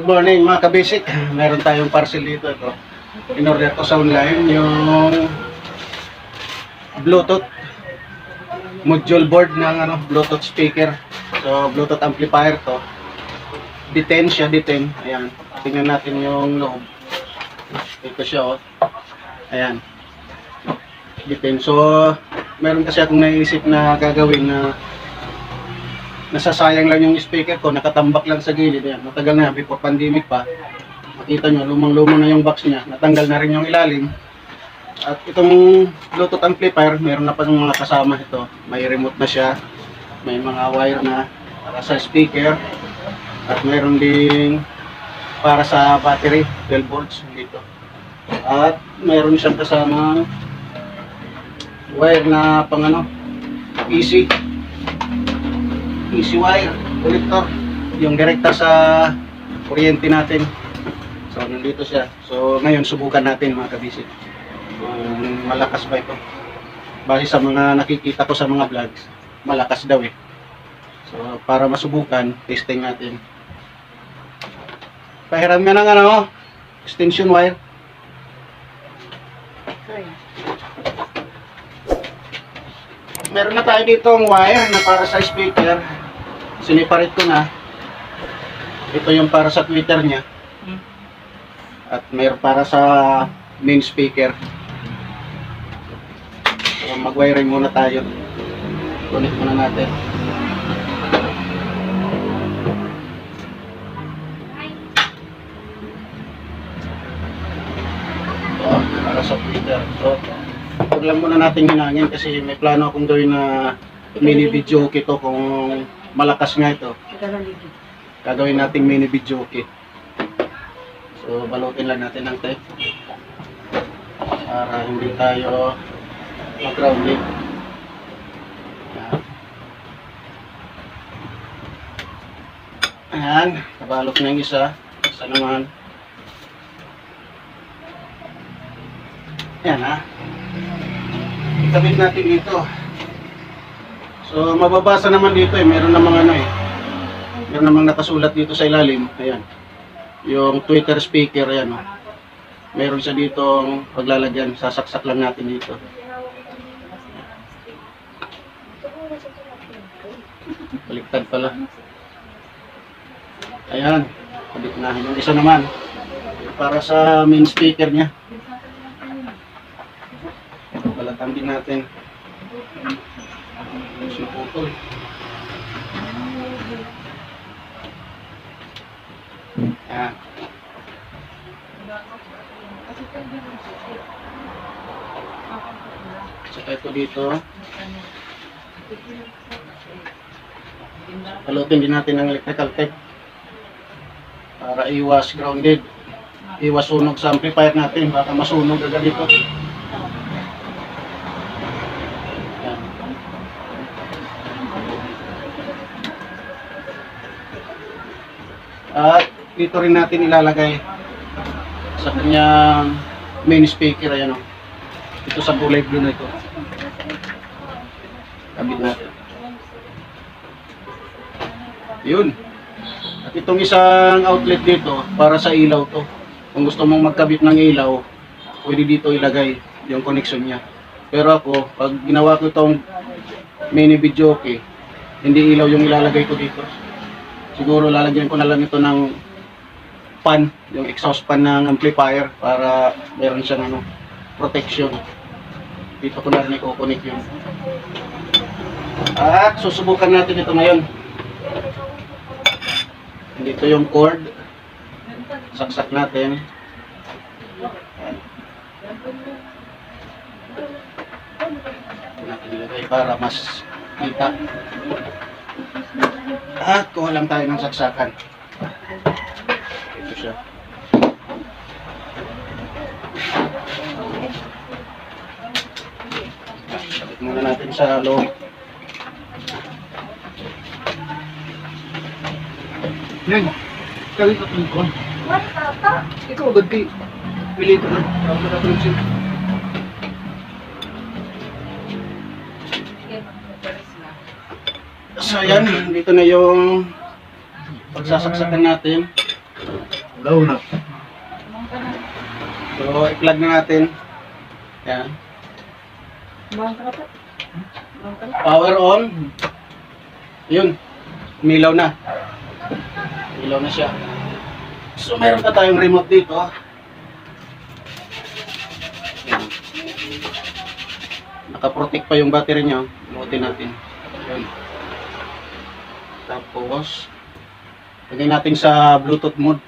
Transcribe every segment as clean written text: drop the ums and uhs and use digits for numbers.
Good morning mga kabasic. Meron tayong parcel dito. Ito. In-order ko sa online yung Bluetooth module board ng Bluetooth speaker. So Bluetooth amplifier to. D10 siya, D10. Ayan. Tingnan natin yung loob. Ito siya oh. Ayan. D10. So meron kasi akong naisip na gagawin na nasasayang lang yung speaker ko, nakatambak lang sa gilid. Yan, matagal na, before pandemic pa. Makita nyo, lumang-lumang na yung box niya. Natanggal na rin yung ilalim. At itong Bluetooth amplifier, meron na pa ng mga kasama ito. May remote na siya. May mga wire na para sa speaker. At meron ding para sa battery, 12 volts dito. At meron siyang kasama wire na pang PC wire connector, yung direkta sa kuryente natin. So nandito siya. So ngayon subukan natin mga kabisip kung malakas ba ito. Base sa mga nakikita ko sa mga vlogs, malakas daw eh. So para masubukan, testing natin. Pahiram nga ng extension wire. Meron na tayo dito ang wire na para sa speaker. Siniparate ko na. Ito yung para sa tweeter niya. At meron para sa main speaker. So mag-wiring muna tayo. Connect muna natin. Ito, para sa tweeter. So huwag lang muna natin hinangin kasi may plano akong gawin na mini video kit to kung malakas nga ito. Gagawin nating mini video kit. So balutin lang natin ng tape para hindi tayo mag-grounding. Ayan, nabalot na yung isa. Isa naman. Ayan ha. Ikabit natin dito. So mababasa naman dito eh, meron namang meron namang nakasulat dito sa ilalim. Ayan. Yung Twitter speaker ayan oh. Meron siya dito paglalagyan, sasaksak lang natin dito. Baliktad pala. Ayan, balik na. Yung isa naman para sa main speaker niya. Balatan din natin. Putol. Ayan. Saka ito dito. Balutin din natin ng electrical tape para iwas grounded. Iwas sunog sa amplifier natin. Baka masunog agad dito. At dito rin natin ilalagay sa kanyang main speaker. Ayan o. Ito sa kulay blue na ito. Kabit natin. Yun. At itong isang outlet dito para sa ilaw to. Kung gusto mong magkabit ng ilaw, pwede dito ilagay yung connection niya. Pero ako, pag ginawa ko itong mini video okay, hindi ilaw yung ilalagay ko dito. Siguro lalagyan ko na lang ito ng fan, yung exhaust fan ng amplifier para meron siyang protection. Dito ko na rin i-connect yun. At susubukan natin ito ngayon. Dito yung cord. Saksak natin. Natin ilagay para mas kita. At kuha lang tayo ng saksakan. Ito siya. Sabit muna natin sa loob. Yan. Kali ka tungkol. Ikaw agad kay Pilito na. Ako na tulog siya. So yan, dito na yung pagsasaksakan natin. Low na. So, i-plug na natin. Yan. Power on. Yun. Umilaw na. Umilaw na siya. So, mayroon pa tayong remote dito. Yan. Naka-protect pa yung battery niya. Inutin natin. Yan. Tapos, lagay natin sa Bluetooth mode.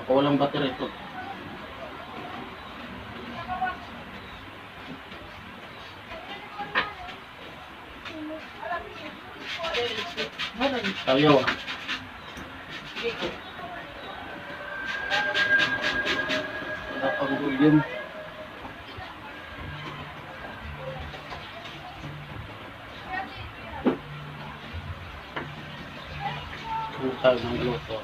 Ako walang battery ito. Tayo. Wala pang volume. Tayo ng Bluetooth.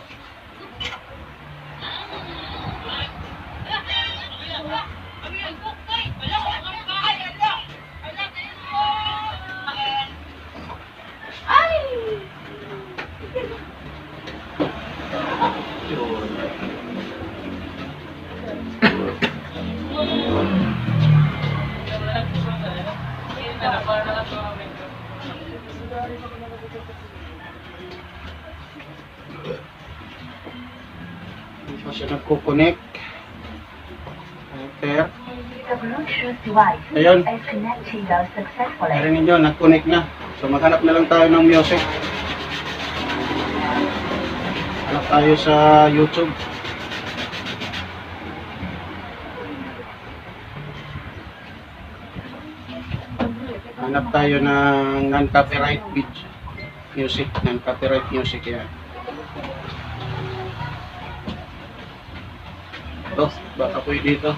Hindi pa siya nagkukonek. Enter. The Bluetooth device Ayun. is connected successfully. Narinig nyo, nag-connect na. So maghanap na lang tayo ng music. Hanap tayo sa YouTube. Hanap tayo ng non-copyright music. Non-copyright music yan. Ito, baka pwede ito.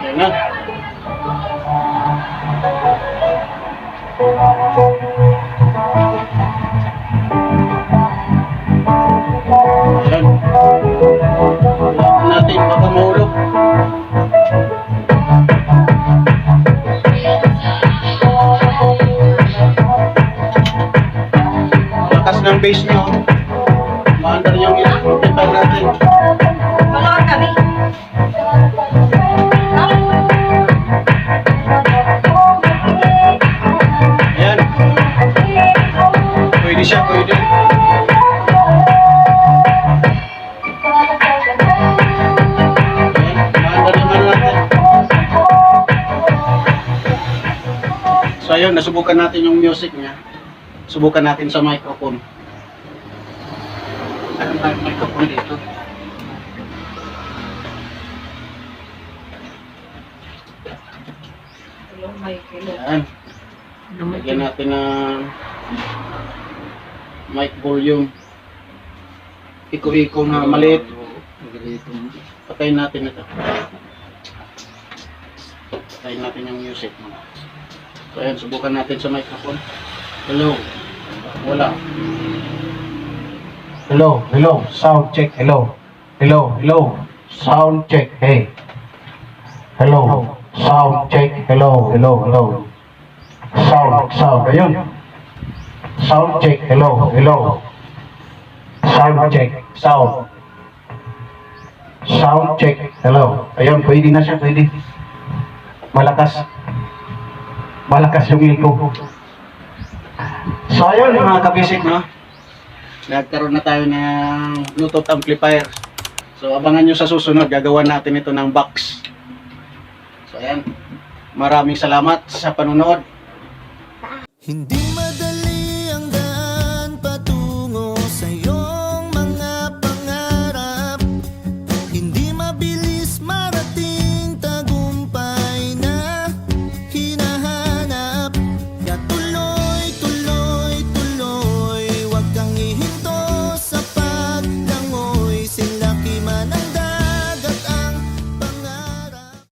Yan na. Ayan. Kailangan natin baka mahulog. Lakas ng bass nyo. Maandar yung amplifier natin. Wala kami. Ayan. Pwede siya, pwede. Ayan, maandar yung ano natin. So ayun, nasubukan natin yung music niya. Subukan natin sa microphone. Ano ba yung microphone dito? Ayan. Lagyan natin ng mic volume. Iko-iko na maliit. Patayin natin ito. Patayin natin yung music. So ayan, subukan natin sa microphone. Hello. Wala. Hello, hello. Sound check. Hello. Hello, hello. Sound check. Hey. Hello. Sound check. Hello, hello, hello. Sound. Ayun. Sound check. Hello, hello. Sound check. Sound. Sound check. Hello. Ayun, pwede na siya, pwede. Malakas. Malakas yung iko. So ayun mga kabisik, no? Nagkaroon na tayo ng Bluetooth amplifier. So abangan nyo sa susunod, gagawa natin ito ng box. So ayan, maraming salamat sa panonood. Hindi